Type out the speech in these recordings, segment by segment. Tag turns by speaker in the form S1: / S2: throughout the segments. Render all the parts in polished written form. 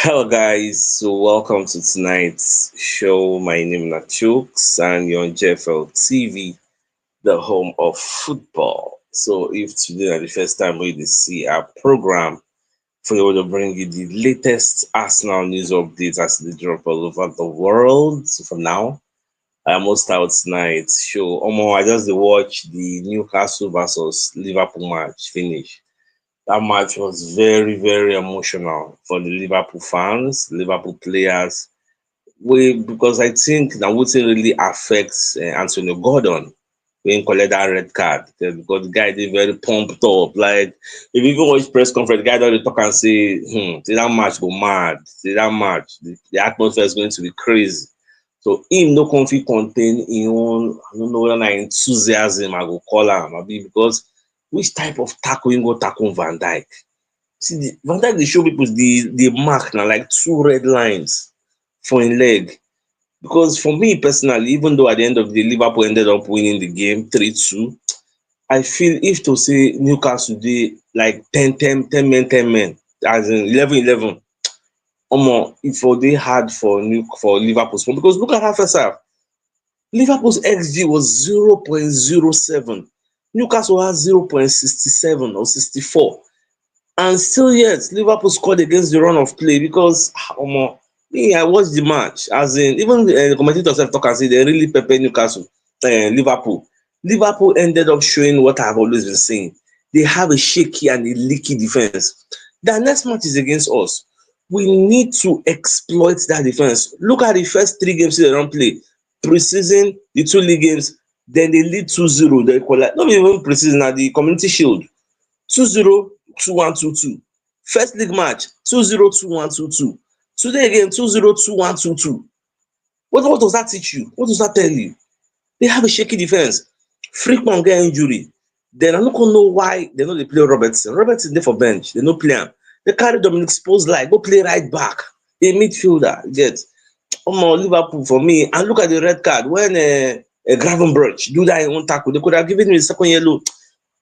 S1: Hello, guys. So, welcome to tonight's show. My name is Nachooks, and you're on JFL TV, the home of football. So, if today is the first time we see our program, for you to bring you the latest Arsenal news updates as they drop all over the world. So, for now, I almost out tonight's show. I just watch the Newcastle versus Liverpool match finish. That match was very, very emotional for the Liverpool fans, Liverpool players. Because I think that wouldn't really affects Antonio Gordon when he collect that red card because the guy did very pumped up. Like if you even watch press conference, the guy don't dey talk and say, say that match go mad, say that match, the atmosphere is going to be crazy. So him no come fit contain him own, I don't know whether na enthusiasm I go call am, abi because which type of tackle him go tackle Van Dijk? See the Van Dijk dey show pipu the mark na like two red lines for him leg. Because for me personally, even though at the end of the day Liverpool ended up winning the game 3-2, I feel if to say Newcastle dey like 10 men, as in 11-11, e for dey hard for Liverpool small because look at that first half. Liverpool's XG was 0.07. Newcastle has 0.67 or 64. And still yet, Liverpool scored against the run of play because me, I watched the match. As in, even the commentators have talk and say they really pepper Newcastle, Liverpool. Liverpool ended up showing what I've always been saying. They have a shaky and a leaky defense. Their next match is against us. We need to exploit that defense. Look at the first three games they don't play. Preseason, the two league games, then they lead 2-0. They equalize. Not even preseason, na the Community Shield. 2-0, 2-1, 2-2. First league match 2-0, 2-1, 2-2. Today again 2-0, 2-1, 2-2. What does that teach you? What does that tell you? They have a shaky defense. Freakman get injury. Then I no come know why they no dey play Robertson. Robertson dey for bench. They no play am. They carry Dominic Szoboszlai go play right back. A midfielder. Get Liverpool for me. And look at the red card when Gravenberch do that in one tackle. They could have given him a second yellow.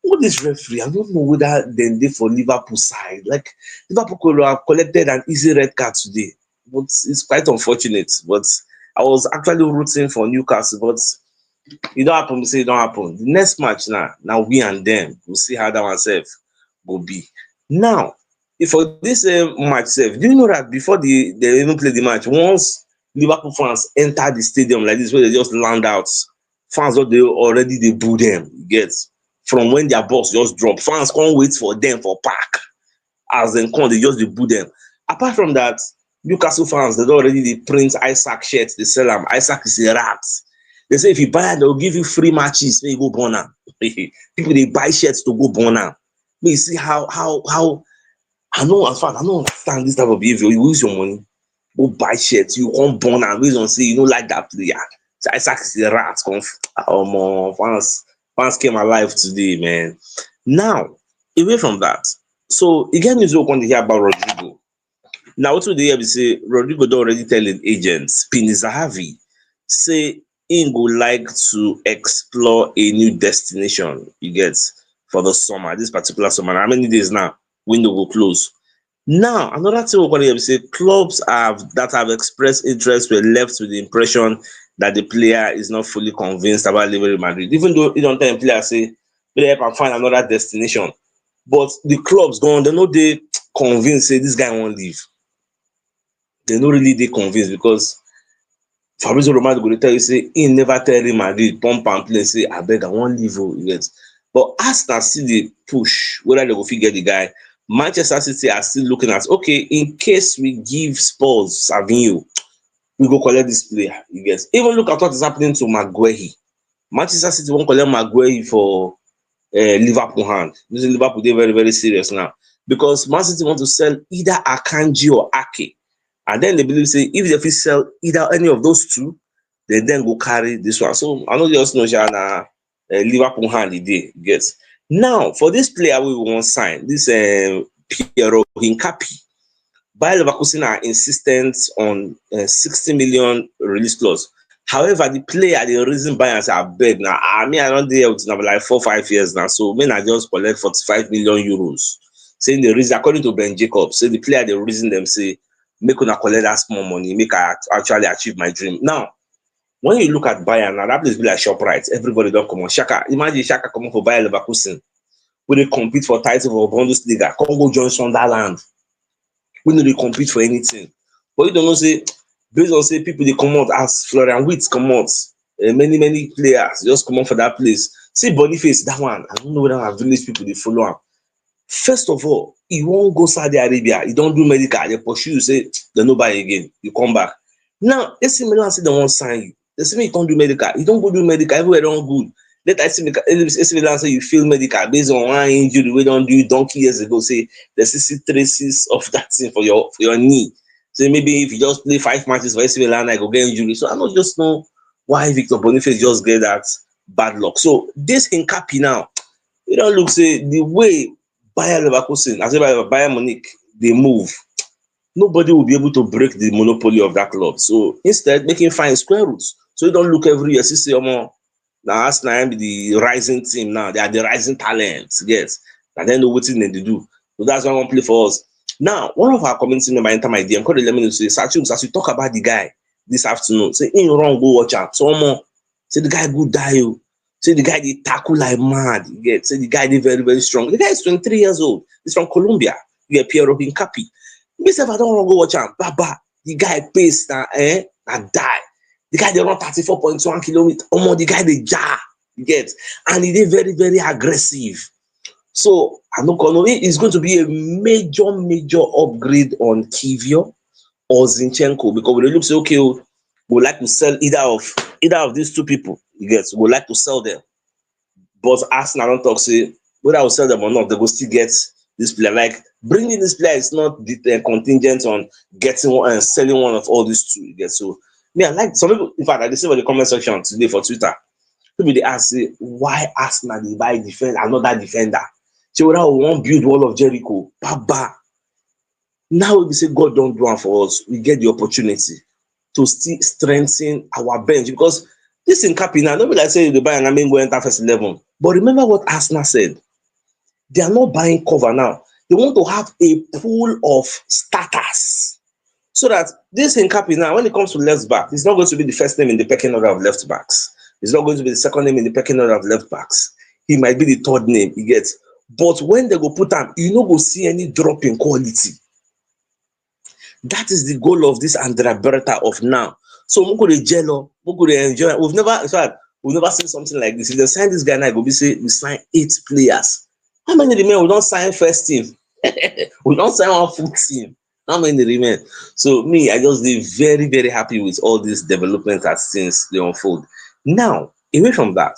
S1: All dis referee, I don't know whether dem dey for Liverpool side. Like Liverpool could have collected an easy red card today, but it's quite unfortunate. But I was actually rooting for Newcastle, but e don happen, be say e don happen. The next match na we and dem. We'll see how that one sef go be. Now, if for this match sef, do you know that before they even play the match, once Liverpool fans enter the stadium like this, where they just land out, fans don dey already dey boo dem, you get, from when their boss just drop. Fans can't wait for them for park. As dem come, they just dey boo them. Apart from that, Newcastle fans, they don already dey print Isaac shirts, they sell am. Isaac is a rat. They say if you buy am, they'll give you free matches make you go burn am. People dey buy shirts to go burn am. Make you see how I know, as far as I don't understand this type of behavior. You use your money, go buy shirts, you come burn am based on say you no like that player. So Isaac is a rat. Fans came alive today, man. Now, away from that, so e get news wey we come dey hear about Rodrigo. Now, wetin we dey hear be say Rodrigo don already tell im agent, Pini Zahavi, say im go like to explore a new destination, you get, for the summer, this particular summer. How many days now? Window go close. Now, another thing we come dey hear be say clubs that have expressed interest were left with the impression that the player is not fully convinced about leaving Real Madrid, even though he don't tell him player say make dem help am find another destination. But the clubs they no dey convinced say this guy wan leave. They no really dey convinced because Fabrizio Romano go dey tell you say he never tell Real Madrid pump and play say abeg I wan leave you get. But Arsenal still dey push whether they go fit get the guy. Manchester City are still looking at, okay, in case we give Spurs Savinho, we go collect this player, you get. Even look at what is happening to Maguire. Manchester City wan collect Maguire for Liverpool hand. This is Liverpool dey very, very serious now because Man City want to sell either Akanji or Ake. And then they believe say if they fit sell either any of those two, they then go carry this one. So I know just know na Liverpool hand e dey, you get. Now, for this player we wan sign, this Piero Hincapi, Bayer Leverkusen are insistent on 60 million release clause. However, the player dey reason buy am say abeg na I don dey here with am like 4-5 years now, so make I just collect 45 million euros. Saying the reason, according to Ben Jacobs, say the player dey reason them say make una collect that small money, make I actually achieve my dream. Now, when you look at Bayern, now that place be like ShopRite. Everybody don't come on. Shaka, imagine Shaka coming for Bayer Leverkusen. When they compete for title for Bundesliga, come go join Sunderland. When they compete for anything. But you don't know, say, based on say people they come out as Florian Wirtz come out, many players just come out for that place. See Boniface, that one, I don't know whether our village people they follow him. First of all, he won't go Saudi Arabia. He don't do medical. They pursue you, say they no buy again. You come back. Now, AC Milan say they won't sign you. They say you can't do medical. You don't go do medical. Everywhere don't good. Let AC Milan say you feel medical based on one injury we don't do donkey years ago. Say the see traces of that thing for your knee. So maybe if you just play 5 matches for AC Milan, I go get injury. So I don't just know why Victor Boniface just get that bad luck. So this Hincapi now, you don't look say the way Bayer Leverkusen, as well Bayern Munich, they move. Nobody will be able to break the monopoly of that club. So instead, making fine square roots. So you don't look every year. See, now Arsenal be the rising team now. They are the rising talents. Yes. And then know what they do. So that's why I want to play for us. Now, one of our community members enter my DM. Call let me know. Say, Sachuk, as we talk about the guy this afternoon, say, in wrong, go watch out. So, say the guy good die. Say the guy they tackle like mad. You get say the guy they very strong. The guy is 23 years old. He's from Colombia. You get Piero Hincapi. Me say if I don't want to go watch him, Baba, the guy pace and die. The guy they run 34.1 kilometers. The guy they jar. You get and he did very aggressive. So I don't know. It's going to be a major upgrade on Kivio or Zinchenko because when they look say okay, we would like to sell either of these two people. You get we would like to sell them. But Arsenal don't talk say whether I will sell them or not, they will still get this player. Like bringing this player is not contingent on getting one and selling one of all these two. You get so me, I like some people. In fact, I see for the comment section today for Twitter. People they ask say why Arsenal they buy another defender. So whether we want build wall of Jericho, Baba. Now we say God don't do one for us. We get the opportunity to still strengthen our bench because this in Capina, nobody like say the buy and I mean go enter first 11. But remember what Arsenal said. They are not buying cover now. They want to have a pool of starters. So that this Hincapi now, when it comes to left back, it's not going to be the first name in the pecking order of left backs. It's not going to be the second name in the pecking order of left backs. He might be the third name, he gets. But when they go put him, you no go see any drop in quality. That is the goal of this Andrea Berta of now. So we could jello, we could enjoy. We've never seen something like this. If they sign this guy now, go be say we sign 8 players. How many remain? We don't sign first team. We don't sign one full team. How many remain? So me, I just be very happy with all these developments as since they unfold. Now, away from that.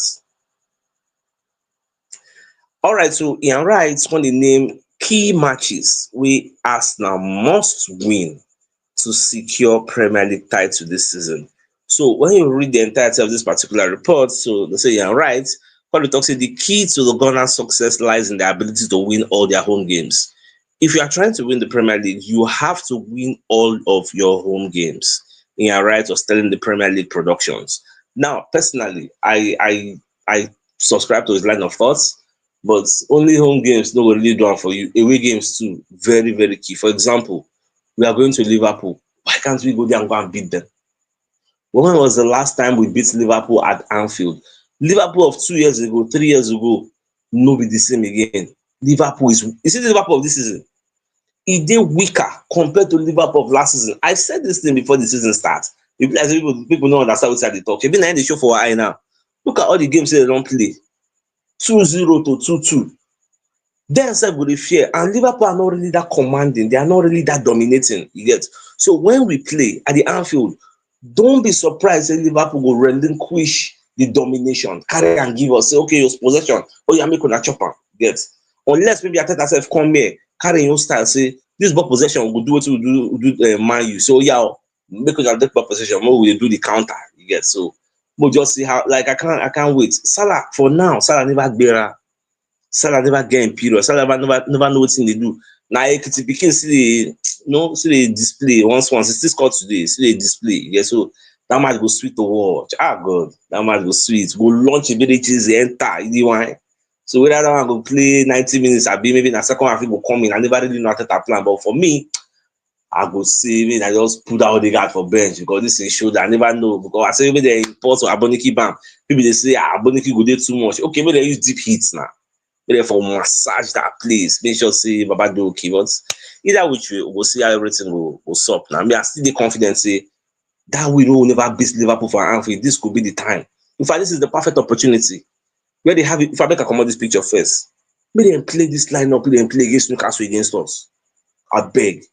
S1: All right, so Ian Wright going to name key matches we Arsenal must win to secure Premier League title this season. So when you read the entirety of this particular report, so they say Ian Wright, what we talk say the key to the Gunners' success lies in their ability to win all their home games. If you are trying to win the Premier League, you have to win all of your home games. Ian Wright was telling the Premier League productions. Now, personally, I subscribe to his line of thoughts. But only home games no go really do for you. Away games too, very key. For example, we are going to Liverpool. Why can't we go there and go and beat them? When was the last time we beat Liverpool at Anfield? Liverpool of 2 years ago, 3 years ago, no be the same again. Liverpool is it the Liverpool of this season? It did weaker compared to Liverpool of last season. I said this thing before the season starts. People don't understand what they talk. Even now they show for our eye now. Look at all the games they don't play. 2-0 to 2-2. Then self go dey fear and Liverpool are not really that commanding. They are not really that dominating. You get. So when we play at the Anfield, don't be surprised if Liverpool go relinquish the domination, carry and give us. Say okay, your possession. Oh yeah, make una chop am. Get. Unless maybe Arteta self come here, carry your style. Say this ball possession will do what we do Man U. So yeah, make una take ball possession. More we do the counter. You get. So we'll just see how. Like I can't wait. Salah for now. Salah never gbera. Salah never get in period. Salah never know what thing they do. Now Ekiti Pikin see the display once. It still scored today. See the display. Yeah, so that match go sweet to watch. God, that match go sweet. Go launch a very cheesy enter. You know so whether that one go play 90 minutes, I be maybe in the second half it will come in. I never really know how to plan. But for me, I go say maybe I just put out the guard for bench because this is shoulder. I never know because I say maybe they import or Aboniki bam. Maybe they say Aboniki go dey too much. Okay, maybe they use deep heat now. Maybe for massage that place. Make sure say Baba do okay. But either which way, we'll see how everything will sup. Now, me I still dey confident say that we will never beat Liverpool for Anfield. This could be the time. In fact, this is the perfect opportunity where they have it. If I make a come out this picture first, may they play this lineup, may they play against Newcastle against us. I beg.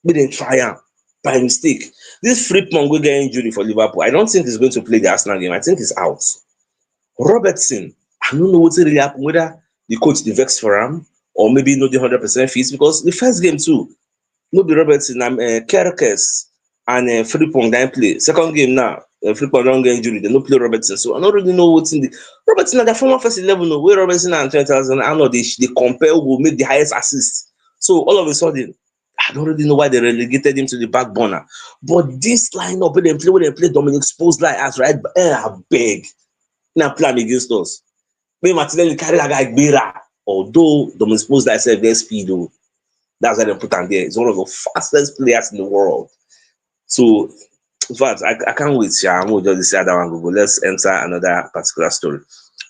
S1: May they try am by mistake. This Frimpong will get injury for Liverpool. I don't think he's going to play the Arsenal game. I think he's out. Robertson, I don't know what really happened, whether the coach dey vex for him or maybe not the 100% fit because the first game too, no be Robertson, Kerkes and Frimpong don play. Second game now, Frimpong don get injury, they no play Robertson. So I don't really know what's in the Robertson na their former first 11 o, wey Robertson and Trent Alexander-Arnold dey compare who go make the highest assist. So all of a sudden, I don't really know why they relegated him to the back burner. But this lineup wey dem play Dominic Szoboszlai as right, I beg, na play am against us. Make Martinelli carry that guy gbera. Although Dominic Szoboszlai sef get speed o, that's why dem put am there. He's one of the fastest players in the world. So in fact, I can't wait. I'm going to just say that one. Go. Let's enter another particular story.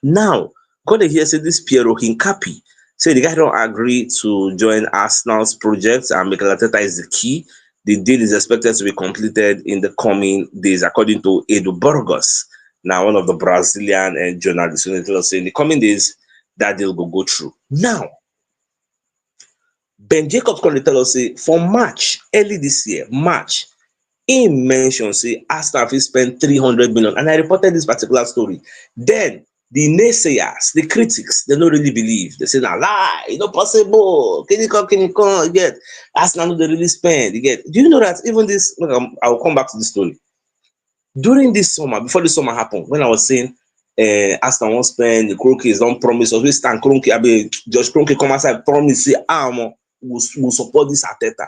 S1: Now, God here say this Piero Hincapi say the guy don't agree to join Arsenal's project and Mikel Arteta is the key. The deal is expected to be completed in the coming days, according to Edu Burgos. Now, one of the Brazilian journalists who say in the coming days that deal will go through. Now, Ben Jacobs come dey tell us say for March, early this year, March, he mentioned say Arsenal fit spend 300 million, and I reported this particular story. Then the naysayers, the critics, they don't really believe. They say na lie, it's not possible. Can you come? You get Arsenal no dey really spend. You get. Do you know that even this? I will come back to this story. During this summer, before the summer happened, when I was saying Arsenal won't spend, the Kroenkes don't promise us. We stand Kroenke, I mean Josh Kroenke come outside promise say we'll support this Arteta.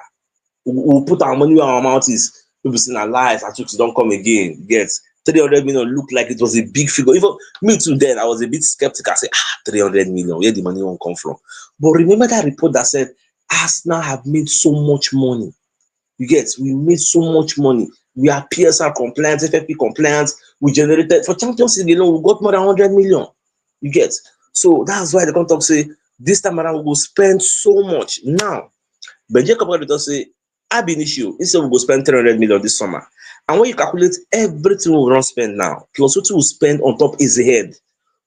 S1: We'll put our money where our mouth is. People say na lies, Atuks don't come again. Get 300 million look like it was a big figure. Even me too then, I was a bit skeptical. I said, 300 million, where the money won't come from? But remember that report that said Arsenal have made so much money. You get, we made so much money. We are PSR compliant, FFP compliant. We generated, for Champions League alone, we got more than 100 million. You get, so that's why the contract say, this time around we will spend so much. Now, Ben Jacob will say, ab initio, he said we go spend 300 million this summer. And when you calculate everything we don't spend now, plus what we will spend on top is ahead,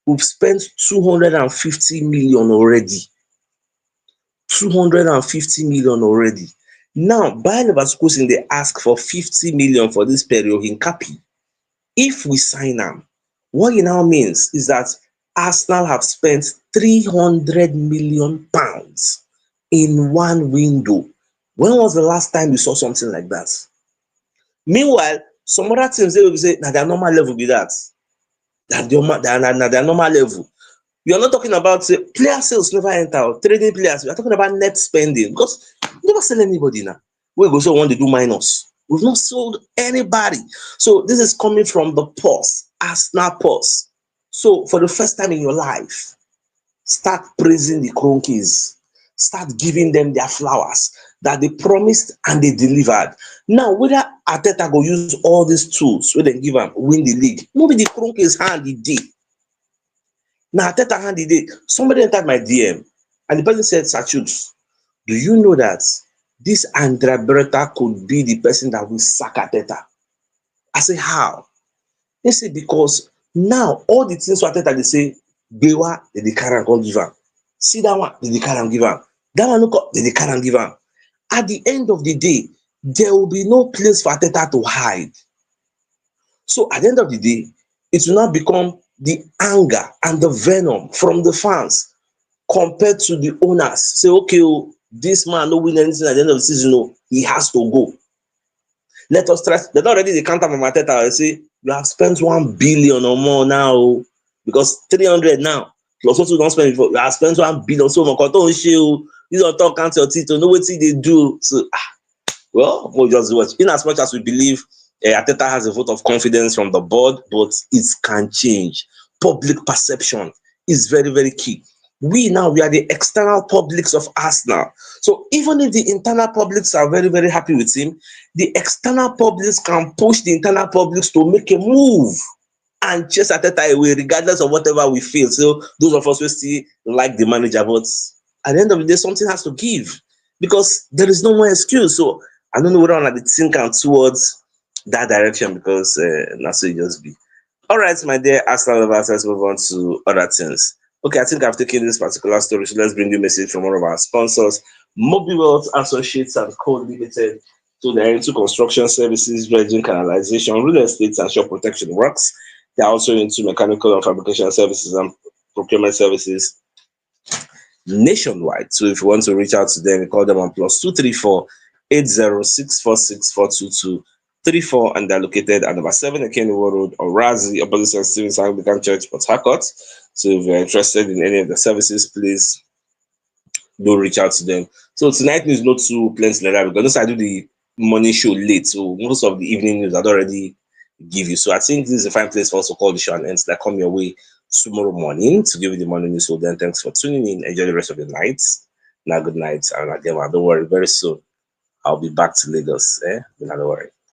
S1: we've spent 250 million already. 250 million already. Now, Bayer Leverkusen, they ask for 50 million for this Piero Hincapi. If we sign them, what it now means is that Arsenal have spent 300 million pounds in one window. When was the last time you saw something like that? Meanwhile, some other teams, they will say, that their normal level be that. That their normal level. You are not talking about player sales never enter, trading players. We are talking about net spending because you never sell anybody now. We go so want to do minus. We've not sold anybody. So this is coming from the purse, Arsenal purse. So for the first time in your life, start praising the Kroenkes. Start giving them their flowers that they promised and they delivered. Now, whether Arteta go use all these tools where they give them win the league, maybe the Kroenkes hand the day. Now, Arteta hand the day. Somebody entered my DM and the person said, Sachut, do you know that this Andrea Beretta could be the person that will sack Arteta? I say, how? They say, because now all the things Arteta they say, Bewa, they carry and come give am. See that one, they carry and give am. That one, look up, they carry and give am. At the end of the day, there will be no place for Arteta to hide. So at the end of the day, it will not become the anger and the venom from the fans compared to the owners. Say, okay, this man no win anything at the end of the season, he has to go. Let us try. They're not already the counter from Arteta. They say, you have spent 1 billion or more now, because 300 now, plus what you don't spend before, you have spent 1 billion. So, you don't talk, count your teeth, know what they do. So, well, we'll just watch. In as much as we believe Arteta has a vote of confidence from the board, but it can change. Public perception is very, very key. we are the external publics of Arsenal. So even if the internal publics are very, very happy with him, the external publics can push the internal publics to make a move and chase Ateta away, regardless of whatever we feel. So those of us who still like the manager, but at the end of the day, something has to give because there is no more excuse. So I don't know whether I'm at the think and towards that direction because that's what it just be. All right, my dear Arsenal lovers, let's move on to other things. Okay, I think I've taken this particular story, so let's bring you a message from one of our sponsors, Mobile Wealth Associates and Co. Limited. So they're into construction services, dredging, canalization, real estate, and shore protection works. They're also into mechanical and fabrication services and procurement services nationwide. So if you want to reach out to them, you call them on +234 80 646 422 34, and they're located at number 7 Ekeniwo Road or Razi, opposite St. Stephen's Anglican Church, Port Harcourt. So if you're interested in any of the services, please do reach out to them. So tonight news not too plenty like that because I do the morning show late, so most of the evening news I'd already give you. So I think this is a fine place for us to call the show and ends that come your way tomorrow morning to give you the morning news. So then thanks for tuning in. Enjoy the rest of the night. Now good night. And again, don't worry, very soon I'll be back to Lagos. Don't worry.